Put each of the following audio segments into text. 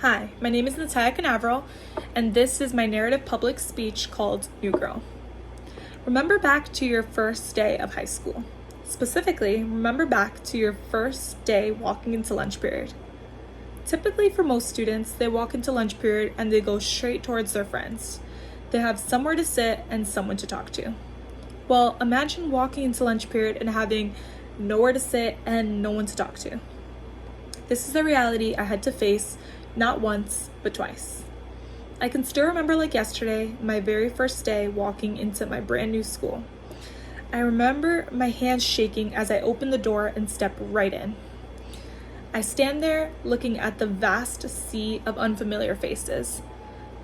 Hi, my name is Natalia Canaveral, and this is my narrative public speech called New Girl. Remember back to your first day of high school. Specifically, remember back to your first day walking into lunch period. Typically, for most students, they walk into lunch period and they go straight towards their friends. They have somewhere to sit and someone to talk to. Well, imagine walking into lunch period and having nowhere to sit and no one to talk to. This is the reality I had to face not once, but twice. I can still remember like yesterday, my very first day walking into my brand new school. I remember my hands shaking as I opened the door and stepped right in. I stand there looking at the vast sea of unfamiliar faces,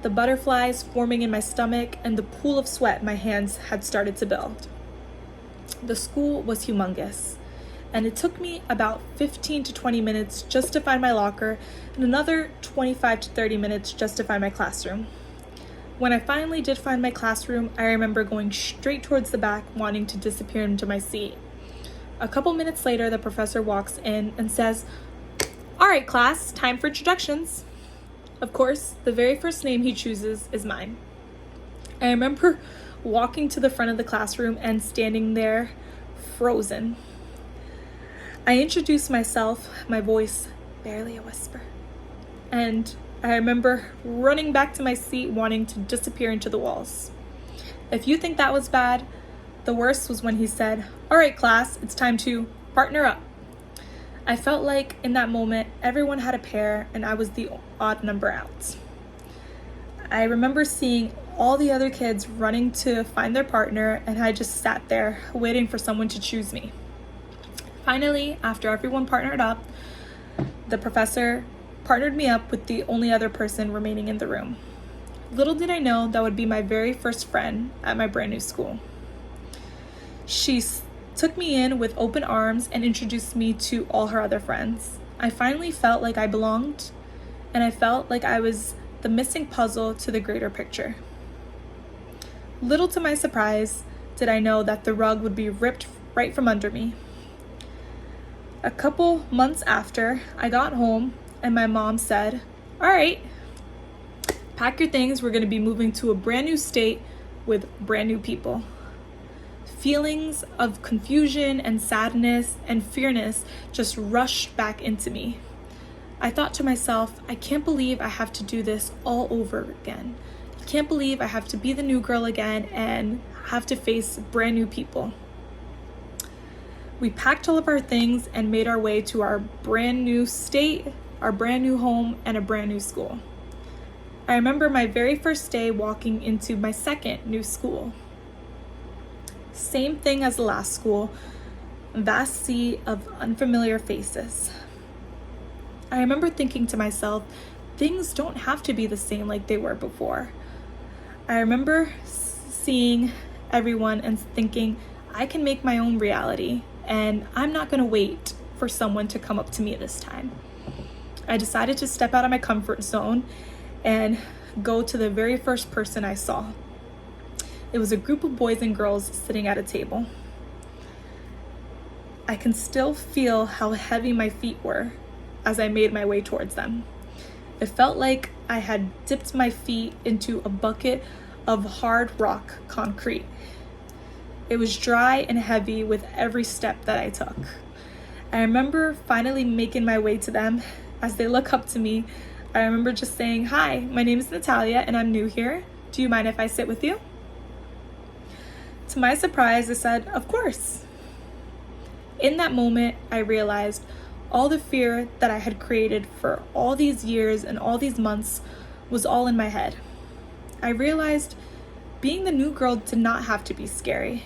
the butterflies forming in my stomach, and the pool of sweat my hands had started to build. The school was humongous, and it took me about 15 to 20 minutes just to find my locker and another 25 to 30 minutes just to find my classroom. When I finally did find my classroom, I remember going straight towards the back, wanting to disappear into my seat. A couple minutes later, the professor walks in and says, "All right, class, time for introductions." Of course, the very first name he chooses is mine. I remember walking to the front of the classroom and standing there, frozen. I introduced myself, my voice barely a whisper, and I remember running back to my seat wanting to disappear into the walls. If you think that was bad, the worst was when he said, "All right, class, it's time to partner up." I felt like in that moment, everyone had a pair and I was the odd number out. I remember seeing all the other kids running to find their partner, and I just sat there waiting for someone to choose me. Finally, after everyone partnered up, the professor partnered me up with the only other person remaining in the room. Little did I know that would be my very first friend at my brand new school. She took me in with open arms and introduced me to all her other friends. I finally felt like I belonged, and I felt like I was the missing puzzle to the greater picture. Little to my surprise did I know that the rug would be ripped right from under me. A couple months after, I got home and my mom said, "All right, pack your things. We're going to be moving to a brand new state with brand new people." Feelings of confusion and sadness and fearness just rushed back into me. I thought to myself, I can't believe I have to do this all over again. I can't believe I have to be the new girl again and have to face brand new people. We packed all of our things and made our way to our brand new state, our brand new home, and a brand new school. I remember my very first day walking into my second new school. Same thing as the last school, vast sea of unfamiliar faces. I remember thinking to myself, things don't have to be the same like they were before. I remember seeing everyone and thinking, I can make my own reality, and I'm not going to wait for someone to come up to me this time. I decided to step out of my comfort zone and go to the very first person I saw. It was a group of boys and girls sitting at a table. I can still feel how heavy my feet were as I made my way towards them. It felt like I had dipped my feet into a bucket of hard rock concrete. It was dry and heavy with every step that I took. I remember finally making my way to them. As they look up to me, I remember just saying, "Hi, my name is Natalia and I'm new here. Do you mind if I sit with you?" To my surprise, they said, "Of course." In that moment, I realized all the fear that I had created for all these years and all these months was all in my head. I realized being the new girl did not have to be scary.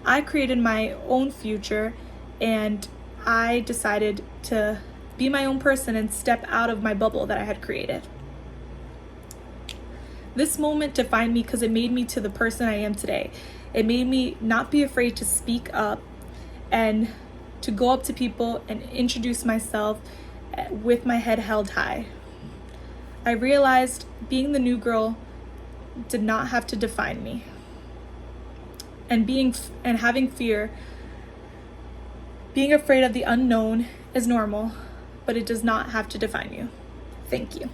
I created my own future, and I decided to be my own person and step out of my bubble that I had created. This moment defined me because it made me to the person I am today. It made me not be afraid to speak up and to go up to people and introduce myself with my head held high. I realized being the new girl did not have to define me. And having fear, being afraid of the unknown is normal, but it does not have to define you. Thank you.